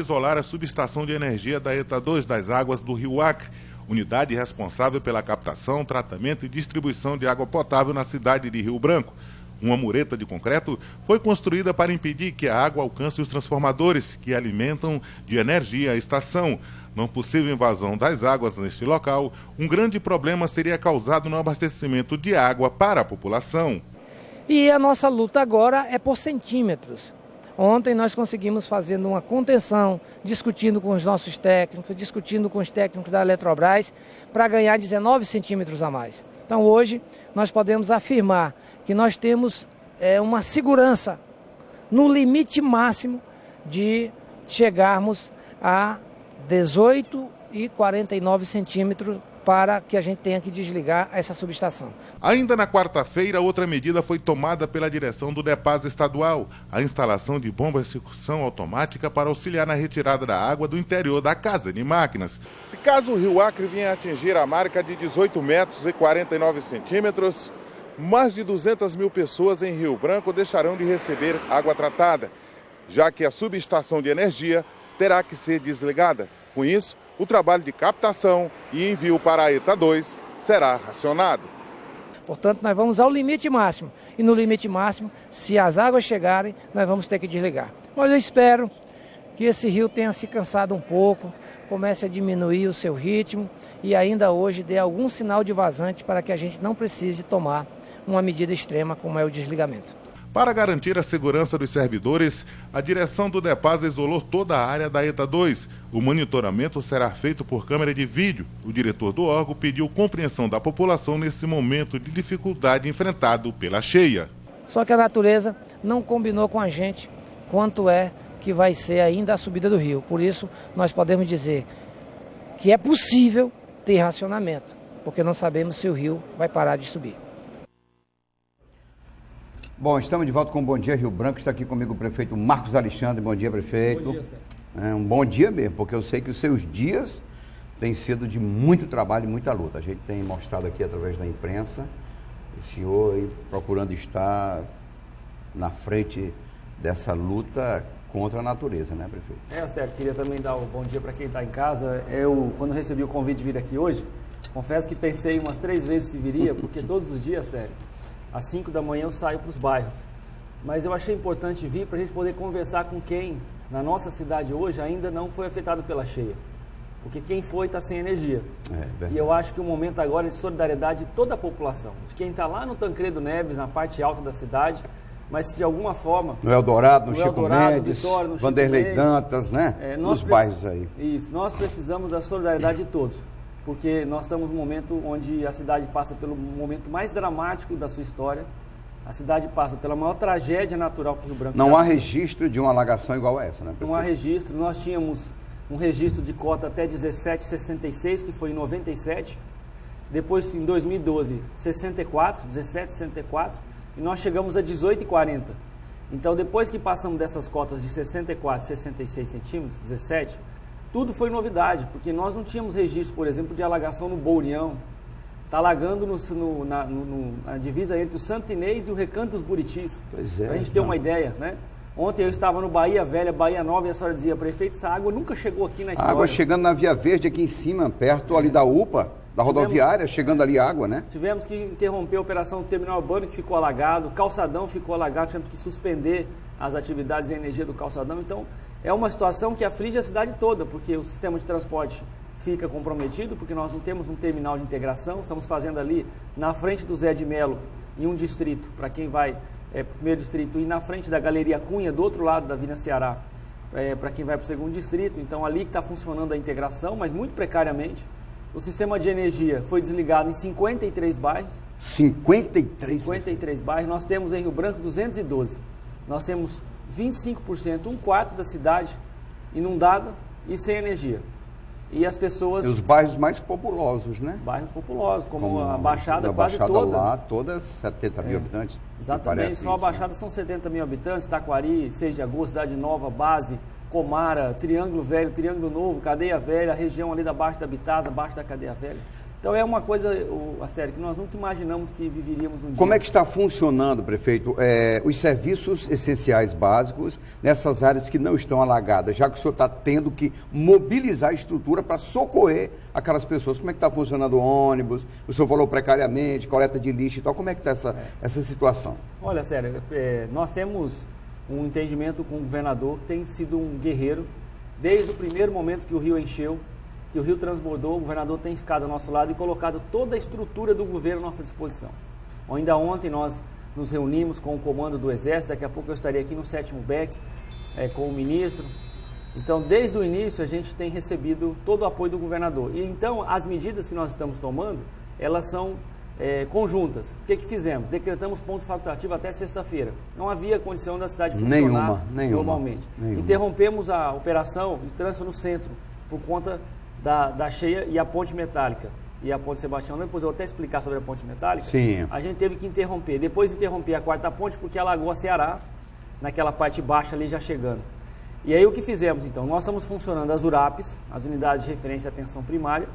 Isolar a subestação de energia da ETA 2 das águas do Rio Acre, unidade responsável pela captação, tratamento e distribuição de água potável na cidade de Rio Branco. Uma mureta de concreto foi construída para impedir que a água alcance os transformadores que alimentam de energia a estação. Não possível invasão das águas neste local, um grande problema seria causado no abastecimento de água para a população. E a nossa luta agora é por centímetros. Ontem nós conseguimos fazer uma contenção, discutindo com os nossos técnicos, discutindo com os técnicos da Eletrobras, para ganhar 19 centímetros a mais. Então hoje nós podemos afirmar que nós temos uma segurança no limite máximo de chegarmos a 18,49 centímetros para que a gente tenha que desligar essa subestação. Ainda na quarta-feira, outra medida foi tomada pela direção do DEPAS estadual, a instalação de bombas de sucção automática para auxiliar na retirada da água do interior da casa de máquinas. Se caso o Rio Acre venha a atingir a marca de 18 metros e 49 centímetros, mais de 200 mil pessoas em Rio Branco deixarão de receber água tratada, já que a subestação de energia terá que ser desligada. Com isso, o trabalho de captação e envio para a ETA 2 será racionado. Portanto, nós vamos ao limite máximo. E no limite máximo, se as águas chegarem, nós vamos ter que desligar. Mas eu espero que esse rio tenha se cansado um pouco, comece a diminuir o seu ritmo e ainda hoje dê algum sinal de vazante para que a gente não precise tomar uma medida extrema como é o desligamento. Para garantir a segurança dos servidores, a direção do DEPAS isolou toda a área da ETA 2. O monitoramento será feito por câmera de vídeo. O diretor do órgão pediu compreensão da população nesse momento de dificuldade enfrentado pela cheia. Só que a natureza não combinou com a gente quanto é que vai ser ainda a subida do rio. Por isso, nós podemos dizer que é possível ter racionamento, porque não sabemos se o rio vai parar de subir. Bom, estamos de volta com o Bom Dia Rio Branco. Está aqui comigo o prefeito Marcos Alexandre. Bom dia, prefeito. Bom dia, um bom dia mesmo, porque eu sei que os seus dias têm sido de muito trabalho e muita luta. A gente tem mostrado aqui através da imprensa o senhor aí procurando estar na frente dessa luta contra a natureza, né, prefeito? Astério, queria também dar um bom dia para quem está em casa. Eu, quando recebi o convite de vir aqui hoje, confesso que pensei umas 3 vezes se viria, porque todos os dias, Astério, às 5 da manhã eu saio para os bairros. Mas eu achei importante vir para a gente poder conversar com quem, na nossa cidade hoje, ainda não foi afetado pela cheia. Porque quem foi está sem energia. E eu acho que o momento agora é de solidariedade de toda a população. De quem está lá no Tancredo Neves, na parte alta da cidade, mas de alguma forma... No Eldorado, no Chico Mendes, Vitória, no Vanderlei Dantas, né? Nos bairros aí. Isso, nós precisamos da solidariedade de todos. Porque nós estamos num momento onde a cidade passa pelo momento mais dramático da sua história. A cidade passa pela maior tragédia natural que o Rio Branco não há registro de uma alagação igual a essa, né, prefeito? Não há registro. Nós tínhamos um registro de cota até 17,66, que foi em 97. Depois, em 2012, 64, 17,64. E nós chegamos a 18,40. Então, depois que passamos dessas cotas de 64, 66 centímetros, 17... tudo foi novidade, porque nós não tínhamos registro, por exemplo, de alagação no Bourião. Está alagando na divisa entre o Santo Inês e o Recanto dos Buritis. Pois é. Para a gente ter uma ideia, né? Ontem eu estava no Bahia Velha, Bahia Nova, e a senhora dizia, prefeito, essa água nunca chegou aqui na história. A água chegando na Via Verde aqui em cima, perto ali da UPA, da rodoviária, chegando ali água, né? Tivemos que interromper a operação do terminal urbano, que ficou alagado, o calçadão ficou alagado, tivemos que suspender as atividades e a energia do calçadão. Então, é uma situação que aflige a cidade toda, porque o sistema de transporte fica comprometido, porque nós não temos um terminal de integração, estamos fazendo ali na frente do Zé de Melo, em um distrito, para quem vai para o primeiro distrito, e na frente da Galeria Cunha, do outro lado da Avenida Ceará, para quem vai para o segundo distrito. Então, ali que está funcionando a integração, mas muito precariamente. O sistema de energia foi desligado em 53 bairros. 53 bairros. Nós temos em Rio Branco 212. Nós temos 25%, um quarto da cidade inundada e sem energia. E as pessoas... E os bairros mais populosos, né? Bairros populosos, como a Baixada, quase Baixada toda. Lá, todas 70 mil habitantes. Exatamente, só a Baixada são 70 mil habitantes, Taquari, 6 de Agosto, Cidade Nova, Base, Comara, Triângulo Velho, Triângulo Novo, Cadeia Velha, a região ali da Baixa da Bitasa, abaixo da Cadeia Velha. Então é uma coisa, Astério, que nós nunca imaginamos que viveríamos um dia. Como é que está funcionando, prefeito, os serviços essenciais básicos nessas áreas que não estão alagadas, já que o senhor está tendo que mobilizar a estrutura para socorrer aquelas pessoas? Como é que está funcionando o ônibus? O senhor falou precariamente, coleta de lixo e tal. Como é que está essa situação? Olha, Astério, nós temos um entendimento com o governador que tem sido um guerreiro desde o primeiro momento que o rio encheu, que o rio transbordou. O governador tem ficado ao nosso lado e colocado toda a estrutura do governo à nossa disposição. Ainda ontem nós nos reunimos com o comando do Exército, daqui a pouco eu estarei aqui no 7º BEC com o ministro. Então, desde o início, a gente tem recebido todo o apoio do governador. E então, as medidas que nós estamos tomando, elas são conjuntas. O que fizemos? Decretamos ponto facultativo até sexta-feira. Não havia condição da cidade funcionar normalmente. Interrompemos a operação de trânsito no centro, por conta da cheia e a ponte metálica e a ponte Sebastião. Depois eu vou até explicar sobre a ponte metálica. Sim. A gente teve que interromper. Depois interromper a quarta ponte porque alagou a Ceará, naquela parte baixa ali já chegando. E aí o que fizemos então? Nós estamos funcionando as URAPs, as unidades de referência e atenção primária,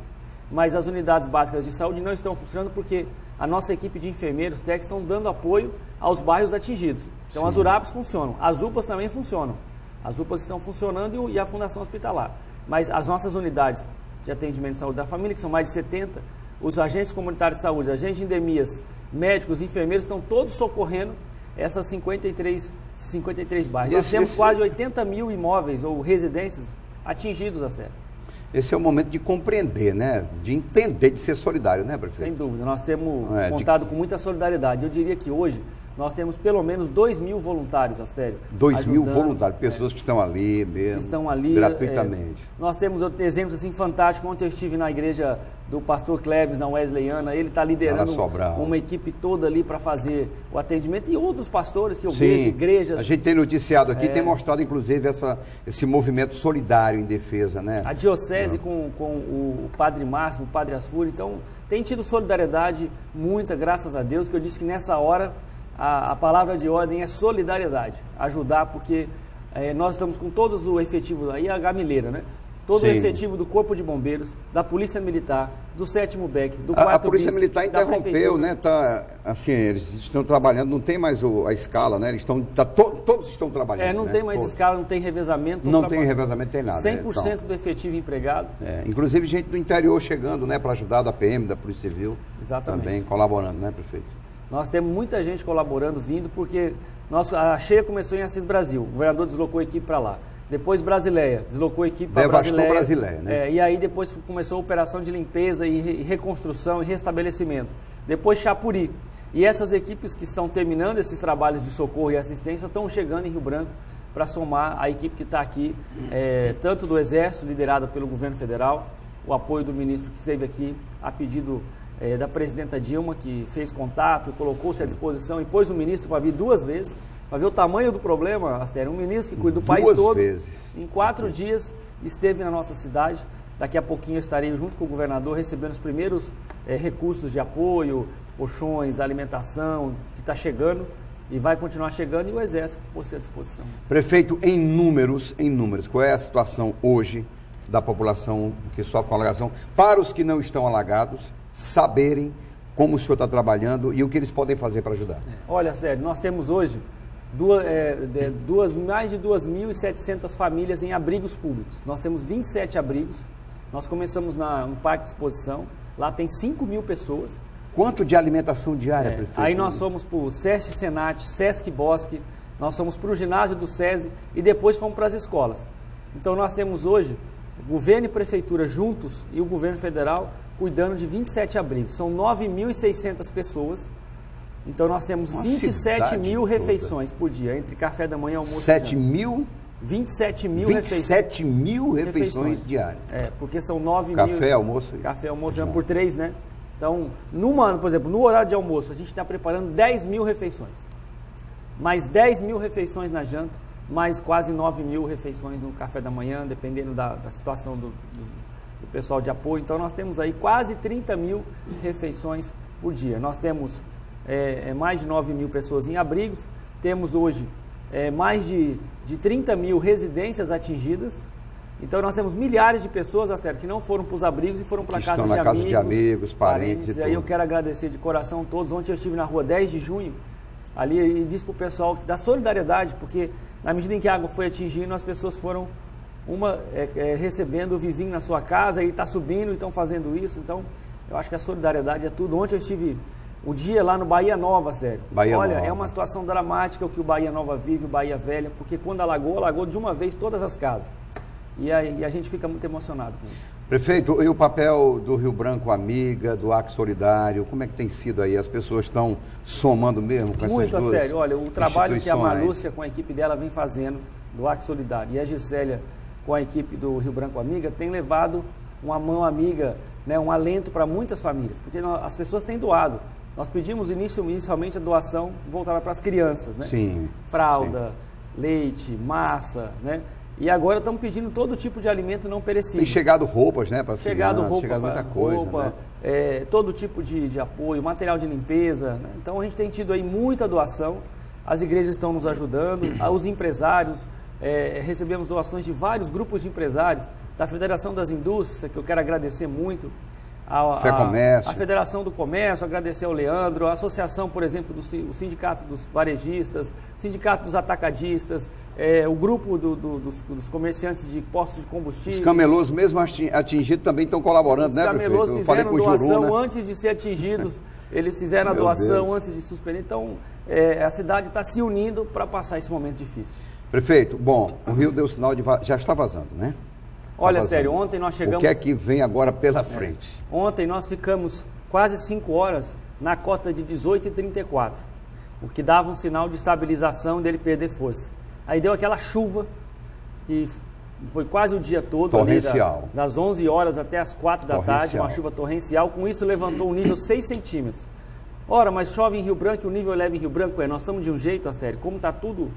mas as unidades básicas de saúde não estão funcionando porque a nossa equipe de enfermeiros técnicos estão dando apoio aos bairros atingidos. Então Sim. As URAPs funcionam, as UPAs também funcionam. As UPAs estão funcionando e a Fundação Hospitalar. Mas as nossas unidades de atendimento de saúde da família, que são mais de 70, os agentes comunitários de saúde, agentes de endemias, médicos, enfermeiros, estão todos socorrendo essas 53 bairros. Nós temos quase 80 mil imóveis ou residências atingidos, Astério. Esse é o momento de compreender, né? De entender, de ser solidário, né, prefeito? Sem dúvida, nós temos contado com muita solidariedade. Eu diria que hoje nós temos pelo menos 2.000 voluntários, Astério. 2.000 voluntários, pessoas que estão ali mesmo, que estão ali, gratuitamente. Nós temos exemplos assim fantásticos. Ontem eu estive na igreja do pastor Cleves, na Wesleyana, ele está liderando uma equipe toda ali para fazer o atendimento, e outros pastores que eu vejo, igrejas. A gente tem noticiado aqui, tem mostrado inclusive esse movimento solidário em defesa, né? A diocese com o padre Máximo, o padre Asfuri, então tem tido solidariedade muita, graças a Deus, que eu disse que nessa hora a palavra de ordem é solidariedade, ajudar, porque nós estamos com todos o efetivo, aí a gamileira, né? Todo o efetivo do Corpo de Bombeiros, da Polícia Militar, do 7º BEC, do 4º BIS. A Polícia Militar interrompeu, né? Tá, assim, eles estão trabalhando, não tem mais a escala, né? Eles estão, todos estão trabalhando. Não tem mais escala, não tem revezamento. Não tem revezamento, tem nada. 100% do efetivo empregado. Inclusive gente do interior chegando, né? Para ajudar, da PM, da Polícia Civil. Exatamente. Também colaborando, né, prefeito? Nós temos muita gente colaborando, vindo, porque a cheia começou em Assis Brasil. O governador deslocou a equipe para lá. Depois Brasileia, deslocou a equipe para Brasileia, né? E aí depois começou a operação de limpeza e reconstrução e restabelecimento. Depois Chapuri. E essas equipes que estão terminando esses trabalhos de socorro e assistência estão chegando em Rio Branco para somar a equipe que está aqui, tanto do Exército, liderada pelo governo federal, o apoio do ministro que esteve aqui a pedido da presidenta Dilma, que fez contato, colocou-se à disposição e pôs o ministro para vir 2 vezes, para ver o tamanho do problema, Astério. Um ministro que cuida do país todo, em 4 dias esteve na nossa cidade. Daqui a pouquinho eu estarei junto com o governador recebendo os primeiros recursos de apoio, colchões, alimentação, que está chegando e vai continuar chegando, e o Exército pôs-se à disposição. Prefeito, em números, qual é a situação hoje da população que sofre com alagação, para os que não estão alagados, saberem como o senhor está trabalhando e o que eles podem fazer para ajudar? Olha, Astério, nós temos hoje mais de 2.700 famílias em abrigos públicos. Nós temos 27 abrigos. Nós começamos no Parque de Exposição. Lá tem 5.000 pessoas. Quanto de alimentação diária, prefeito? Aí nós fomos para o SESC Senat, SESC Bosque, nós fomos para o ginásio do SESI e depois fomos para as escolas. Então nós temos hoje governo e prefeitura juntos e o governo federal cuidando de 27 abrigos. São 9.600 pessoas. Então nós temos 27 mil refeições por dia, entre café da manhã, almoço e janta. 27 mil refeições. 27 mil refeições diárias. Porque são 9 mil. Café, almoço. Café, almoço, por 3, né? Então, por exemplo, no horário de almoço, a gente está preparando 10 mil refeições. Mais 10 mil refeições na janta, mais quase 9 mil refeições no café da manhã, dependendo da situação do pessoal de apoio. Então, nós temos aí quase 30 mil refeições por dia. Nós temos mais de 9 mil pessoas em abrigos, temos hoje mais de 30 mil residências atingidas, Então nós temos milhares de pessoas, Astério, que não foram para os abrigos e foram para casas de amigos, parentes. E aí eu quero agradecer de coração a todos. Ontem eu estive na rua 10 de junho, ali, e disse para o pessoal da solidariedade, porque na medida em que a água foi atingindo, as pessoas foram recebendo o vizinho na sua casa e está subindo e estão fazendo isso. Então eu acho que a solidariedade é tudo. Ontem eu estive o dia lá no Bahia Nova, Astério. Olha, é uma situação dramática o que o Bahia Nova vive, o Bahia Velha, porque quando alagou de uma vez todas as casas. E a gente fica muito emocionado com isso. Prefeito, e o papel do Rio Branco Amiga, do Acre Solidário, como é que tem sido aí? As pessoas estão somando mesmo com essas duas instituições? Muito, Astério. Olha, o trabalho que a Marlúcia com a equipe dela vem fazendo, do Acre Solidário, e a Gisélia com a equipe do Rio Branco Amiga, tem levado uma mão amiga, né, um alento para muitas famílias, porque as pessoas têm doado. Nós pedimos inicialmente a doação voltada para as crianças, né? Sim. Fralda, leite, massa, né? E agora estamos pedindo todo tipo de alimento não perecível. Tem chegado roupas, né? Para chegado muita coisa, né? Todo tipo de apoio, material de limpeza, né? Então a gente tem tido aí muita doação, as igrejas estão nos ajudando, os empresários, recebemos doações de vários grupos de empresários, da Federação das Indústrias, que eu quero agradecer muito, a Federação do Comércio, agradecer ao Leandro, a associação, por exemplo, o Sindicato dos Varejistas, Sindicato dos Atacadistas, o grupo dos comerciantes de postos de combustível. Os camelôs, mesmo atingidos, também estão colaborando, né, prefeito? Os camelôs fizeram doação antes de ser atingidos, eles fizeram a doação antes de suspender. Então, a cidade está se unindo para passar esse momento difícil. Prefeito, bom, o rio deu sinal de... já está vazando, né? Olha, sério, ontem nós chegamos... O que é que vem agora pela frente? Ontem nós ficamos quase 5 horas na cota de 18,34, o que dava um sinal de estabilização dele perder força. Aí deu aquela chuva, que foi quase o dia todo, torrencial. Das 11 horas até as 4 da tarde, uma chuva torrencial, com isso levantou o nível 6 centímetros. Ora, mas chove em Rio Branco e o nível eleva em Rio Branco, nós estamos de um jeito, Astério, como está tudo,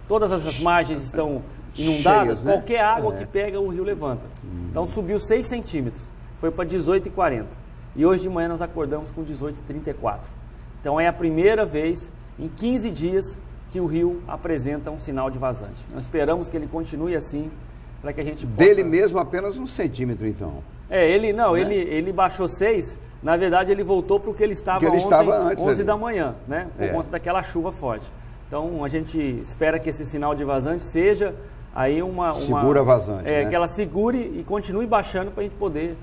todas as margens estão inundadas, cheias, né? Qualquer água que pega, o rio levanta. Então subiu 6 centímetros, foi para 18,40. E hoje de manhã nós acordamos com 18,34. Então é a primeira vez em 15 dias que o rio apresenta um sinal de vazante. Nós esperamos que ele continue assim, para que a gente possa... Dele mesmo apenas 1 centímetro, então. Ele baixou 6, na verdade ele voltou para o que ele estava ontem, 11 da manhã, né? Por conta daquela chuva forte. Então a gente espera que esse sinal de vazante seja aí segura vazante, né? Que ela segure e continue baixando para a gente poder...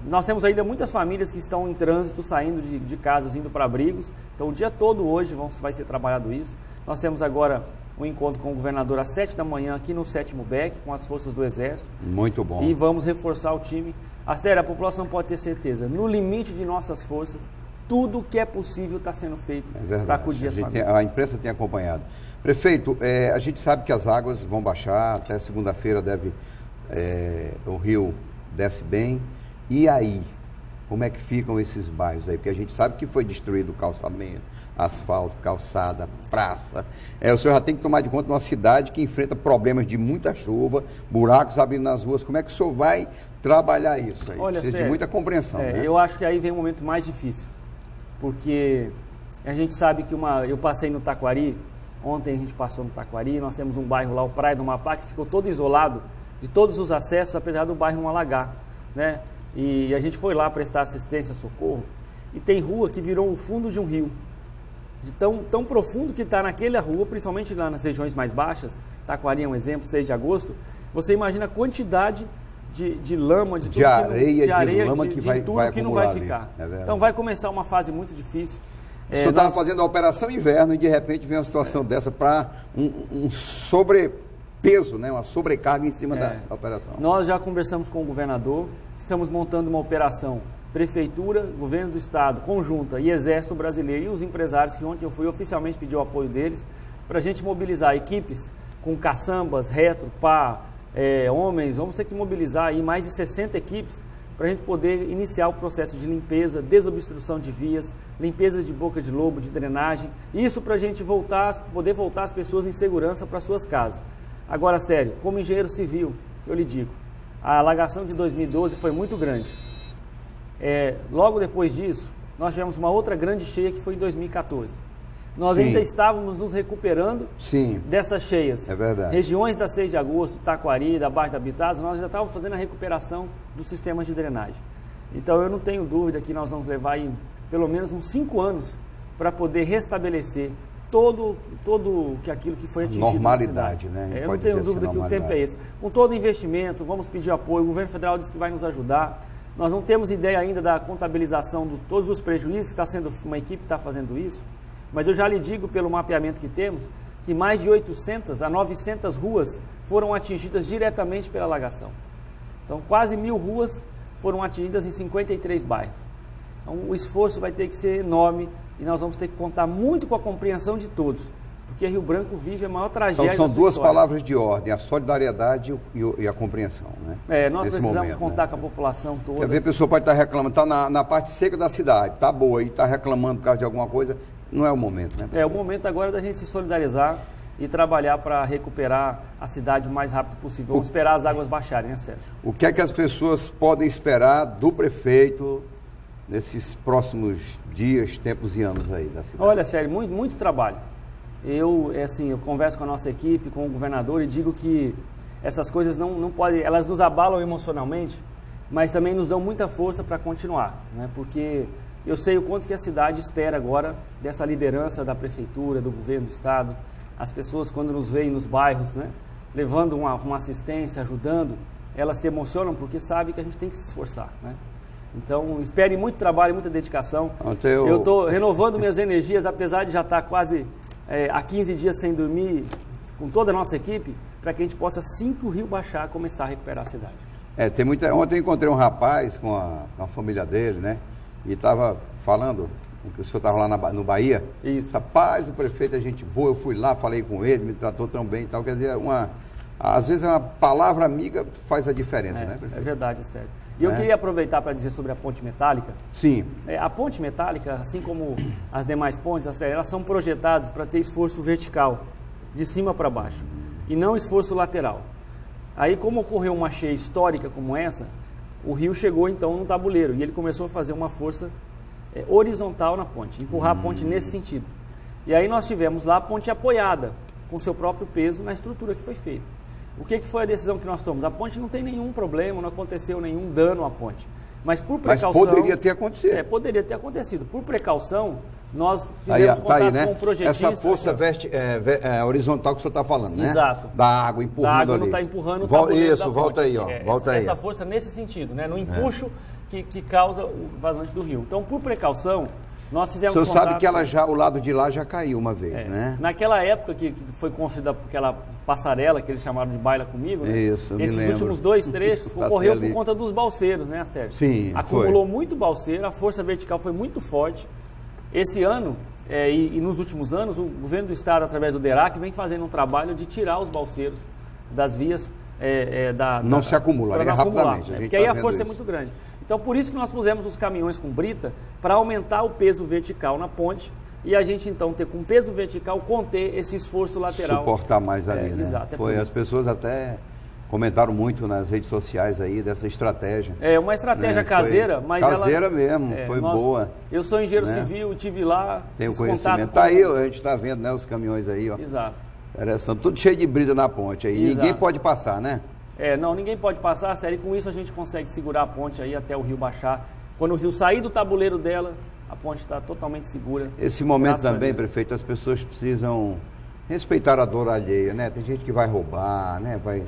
nós temos ainda muitas famílias que estão em trânsito, saindo de casas, indo para abrigos. Então o dia todo hoje vai ser trabalhado isso. Nós temos agora um encontro com o governador às 7 da manhã aqui no 7º BEC, com as forças do Exército. Muito bom. E vamos reforçar o time. Astério, a população pode ter certeza, no limite de nossas forças, tudo o que é possível está sendo feito para acudir as famílias. A imprensa tem acompanhado. Prefeito, a gente sabe que as águas vão baixar, até segunda-feira o rio desce bem. E aí, como é que ficam esses bairros aí? Porque a gente sabe que foi destruído o calçamento, asfalto, calçada, praça. O senhor já tem que tomar de conta de uma cidade que enfrenta problemas de muita chuva, buracos abrindo nas ruas. Como é que o senhor vai trabalhar isso aí? Olha, precisa de muita compreensão, né? Eu acho que aí vem um momento mais difícil, porque a gente sabe que eu passei no Taquari, ontem a gente passou no Taquari, nós temos um bairro lá, o Praia do Amapá, que ficou todo isolado de todos os acessos, apesar do bairro não alagar, né? E a gente foi lá prestar assistência, socorro, e tem rua que virou o fundo de um rio, de tão profundo que está naquela rua, principalmente lá nas regiões mais baixas. Taquari é um exemplo, 6 de agosto, você imagina a quantidade de lama, de areia, lama que não vai ficar. Então vai começar uma fase muito difícil. O senhor estava fazendo a operação inverno e de repente vem uma situação dessa para um sobrepeso, né? Uma sobrecarga em cima da operação. Nós já conversamos com o governador, estamos montando uma operação Prefeitura, Governo do Estado, Conjunta e Exército Brasileiro e os empresários, que ontem eu fui oficialmente pedir o apoio deles, para a gente mobilizar equipes com caçambas, retro, pá, homens. Vamos ter que mobilizar aí mais de 60 equipes para a gente poder iniciar o processo de limpeza, desobstrução de vias, limpeza de boca de lobo, de drenagem. Isso para a gente poder voltar as pessoas em segurança para suas casas. Agora, Astério, como engenheiro civil, eu lhe digo, a alagação de 2012 foi muito grande. Logo depois disso, nós tivemos uma outra grande cheia que foi em 2014. nós ainda estávamos nos recuperando dessas cheias. É verdade. Regiões da 6 de agosto, Taquari, da Baixa da Bitaza, nós já estávamos fazendo a recuperação dos sistemas de drenagem. Então eu não tenho dúvida que nós vamos levar aí pelo menos uns 5 anos para poder restabelecer todo aquilo que foi atingido. Normalidade, né? Eu não tenho dúvida que o tempo é esse. Com todo o investimento, vamos pedir apoio, o governo federal disse que vai nos ajudar. Nós não temos ideia ainda da contabilização de todos os prejuízos, uma equipe está fazendo isso, mas eu já lhe digo pelo mapeamento que temos, que mais de 800 a 900 ruas foram atingidas diretamente pela alagação. Então quase 1.000 ruas foram atingidas em 53 bairros. Então o esforço vai ter que ser enorme e nós vamos ter que contar muito com a compreensão de todos, porque Rio Branco vive a maior tragédia. Então são duas palavras de ordem, a solidariedade e a compreensão, né? Nós precisamos contar com a população toda. Quer ver, a pessoa pode estar reclamando, está na parte seca da cidade, está boa, e está reclamando por causa de alguma coisa, não é o momento, né? É o momento agora da gente se solidarizar e trabalhar para recuperar a cidade o mais rápido possível. Vamos esperar as águas baixarem, né, Sérgio? O que é que as pessoas podem esperar do prefeito nesses próximos dias, tempos e anos aí da cidade? Olha, Sérgio, muito trabalho. Eu converso com a nossa equipe, com o governador e digo que essas coisas não podem, elas nos abalam emocionalmente, mas também nos dão muita força para continuar, né? Porque eu sei o quanto que a cidade espera agora dessa liderança da prefeitura, do governo do estado, as pessoas quando nos veem nos bairros, né, levando uma assistência, ajudando, elas se emocionam porque sabem que a gente tem que se esforçar, né? Então, espere muito trabalho, muita dedicação. Eu estou renovando minhas energias, apesar de já estar quase há 15 dias sem dormir, com toda a nossa equipe, para que a gente possa, assim que o rio baixar, começar a recuperar a cidade. Ontem eu encontrei um rapaz com a família dele, né? E estava falando, que o senhor estava lá no Bahia. Isso. Rapaz, o prefeito é gente boa, eu fui lá, falei com ele, me tratou tão bem e tal. Quer dizer, às vezes uma palavra amiga faz a diferença, né, prefeito? É verdade, Esther. E eu queria aproveitar para dizer sobre a ponte metálica. Sim. A ponte metálica, assim como as demais pontes, Esther, elas são projetadas para ter esforço vertical, de cima para baixo, e não esforço lateral. Aí, como ocorreu uma cheia histórica como essa, o rio chegou então no tabuleiro e ele começou a fazer uma força horizontal na ponte, empurrar a ponte nesse sentido. E aí nós tivemos lá a ponte apoiada, com seu próprio peso na estrutura que foi feita. O que foi a decisão que nós tomamos? A ponte não tem nenhum problema, não aconteceu nenhum dano à ponte. Mas por precaução... Mas poderia ter acontecido. Poderia ter acontecido. Por precaução, nós fizemos contato com o projetista. Essa força horizontal que o senhor está falando, né? Exato. Da água empurrando ali. Da água não está empurrando o tabuleiro da ponte. Volta aí, ó. Volta aí. Essa força nesse sentido, né? No empuxo que causa o vazante do rio. Então, por precaução, nós fizemos contato... O senhor sabe que o lado de lá já caiu uma vez, né? Naquela época que foi construída aquela passarela que eles chamaram de Baila Comigo, né? Isso, esses últimos 2 trechos ocorreu por conta dos balseiros, né, Aster? Sim, acumulou muito balseiro, a força vertical foi muito forte. Esse ano, e nos últimos anos, o governo do estado, através do DERAC, vem fazendo um trabalho de tirar os balseiros das vias não se acumula, rapidamente. Porque aí a força é muito grande. Então, por isso que nós pusemos os caminhões com brita, para aumentar o peso vertical na ponte, e a gente, então, com peso vertical, conter esse esforço lateral. Suportar mais ali, né? Exato. As pessoas até comentaram muito nas redes sociais aí dessa estratégia. Uma estratégia caseira, mas caseira mesmo, foi boa. Eu sou engenheiro civil, estive lá, tenho conhecimento. Tá aí, a gente está vendo, né, os caminhões aí, ó. Exato. Estão tudo cheio de brita na ponte aí. Exato. Ninguém pode passar, né? Não, ninguém pode passar, e com isso a gente consegue segurar a ponte aí até o rio baixar. Quando o rio sair do tabuleiro dela, a ponte está totalmente segura. Esse momento também, prefeito, as pessoas precisam respeitar a dor alheia, né? Tem gente que vai roubar, né? Vai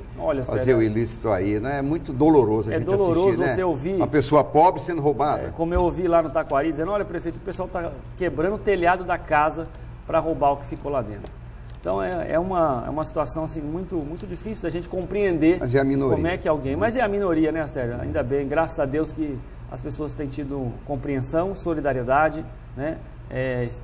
fazer o ilícito aí, né? É muito doloroso a gente assistir, né? É doloroso você ouvir... Uma pessoa pobre sendo roubada. Como eu ouvi lá no Taquari, dizendo, olha, prefeito, o pessoal está quebrando o telhado da casa para roubar o que ficou lá dentro. Então é uma situação assim, muito difícil da gente compreender. Mas é a minoria. Como é que alguém... Mas é a minoria, né, Aster? Ainda bem, graças a Deus que as pessoas têm tido compreensão, solidariedade, né?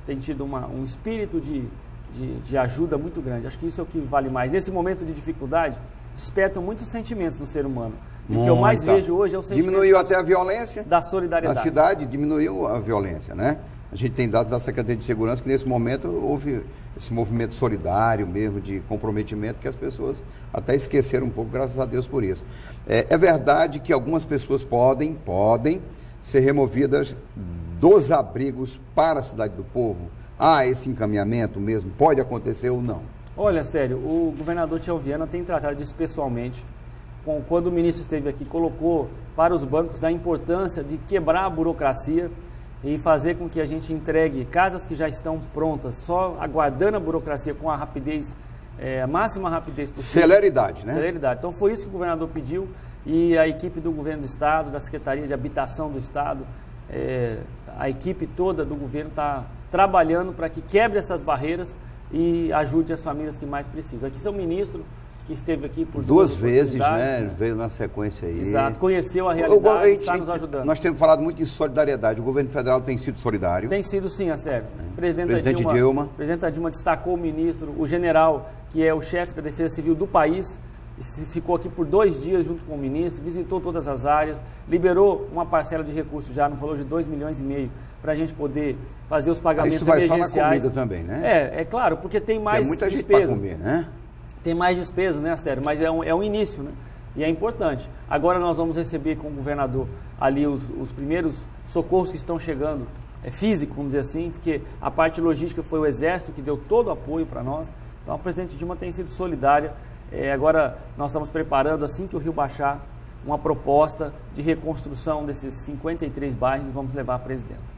Têm tido um espírito de ajuda muito grande. Acho que isso é o que vale mais. Nesse momento de dificuldade, despertam muitos sentimentos no ser humano. E o que eu mais vejo hoje é o sentimento... Diminuiu até a violência. Da solidariedade. A cidade diminuiu a violência, né? A gente tem dados da Secretaria de Segurança que nesse momento houve esse movimento solidário mesmo, de comprometimento, que as pessoas até esqueceram um pouco, graças a Deus por isso. É verdade que algumas pessoas podem ser removidas dos abrigos para a Cidade do Povo, há esse encaminhamento mesmo? Pode acontecer ou não? Olha, Astério, o governador Tião Viana tem tratado disso pessoalmente. Quando o ministro esteve aqui, colocou para os bancos da importância de quebrar a burocracia e fazer com que a gente entregue casas que já estão prontas, só aguardando a burocracia com a rapidez, a máxima rapidez possível. Celeridade, né? Celeridade. Então foi isso que o governador pediu e a equipe do governo do Estado, da Secretaria de Habitação do Estado, a equipe toda do governo está trabalhando para que quebre essas barreiras e ajude as famílias que mais precisam. Aqui está o ministro, que esteve aqui por duas vezes, né? Veio na sequência aí. Exato, conheceu a realidade e está nos ajudando. Nós temos falado muito em solidariedade. O governo federal tem sido solidário? Tem sido sim, Astério. Presidente Dilma. A presidenta Dilma destacou o ministro, o general, que é o chefe da Defesa Civil do país, ficou aqui por 2 dias junto com o ministro, visitou todas as áreas, liberou uma parcela de recursos já no valor de 2,5 milhões para a gente poder fazer os pagamentos emergenciais. Isso vai só na comida também, né? É claro, porque tem mais muita despesa. Gente para comer, né? Tem mais despesas, né, Astério? Mas é um início, né? E é importante. Agora nós vamos receber com o governador ali os primeiros socorros que estão chegando, físico, vamos dizer assim, porque a parte logística foi o Exército que deu todo o apoio para nós. Então a presidente Dilma tem sido solidária. Agora nós estamos preparando, assim que o rio baixar, uma proposta de reconstrução desses 53 bairros e vamos levar a presidenta.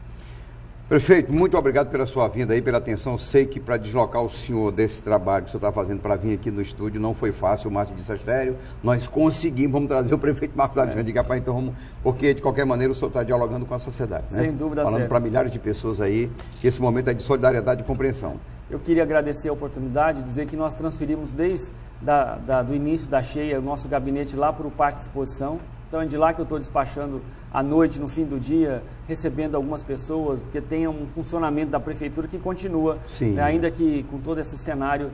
Prefeito, muito obrigado pela sua vinda aí, pela atenção. Sei que para deslocar o senhor desse trabalho que o senhor está fazendo para vir aqui no estúdio não foi fácil, o Márcio disse, Astério, nós conseguimos, vamos trazer o prefeito Marcos Alexandre, rapaz, então vamos, porque de qualquer maneira o senhor está dialogando com a sociedade, né? Sem dúvida, falando para milhares de pessoas aí, que esse momento é de solidariedade e compreensão. Eu queria agradecer a oportunidade, dizer que nós transferimos desde do início da cheia o nosso gabinete lá para o Parque de Exposição. Então é de lá que eu estou despachando à noite, no fim do dia, recebendo algumas pessoas, porque tem um funcionamento da prefeitura que continua, né, ainda que com todo esse cenário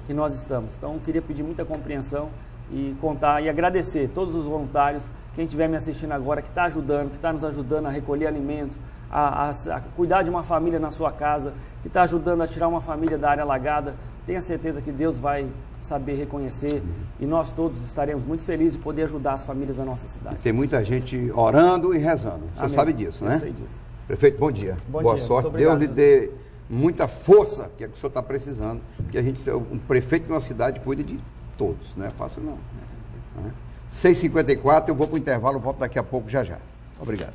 que nós estamos. Então eu queria pedir muita compreensão e contar e agradecer todos os voluntários, quem estiver me assistindo agora, que está ajudando, que está nos ajudando a recolher alimentos, a cuidar de uma família na sua casa, que está ajudando a tirar uma família da área alagada. Tenha certeza que Deus vai saber reconhecer e nós todos estaremos muito felizes de poder ajudar as famílias da nossa cidade. Tem muita gente orando e rezando, você sabe disso, né? Eu sei disso. Prefeito, bom dia. Boa sorte. Deus lhe dê muita força, que é o que o senhor está precisando, porque a gente, um prefeito de uma cidade, cuida de todos, não é fácil não. 6h54, eu vou para o intervalo, volto daqui a pouco já. Obrigado.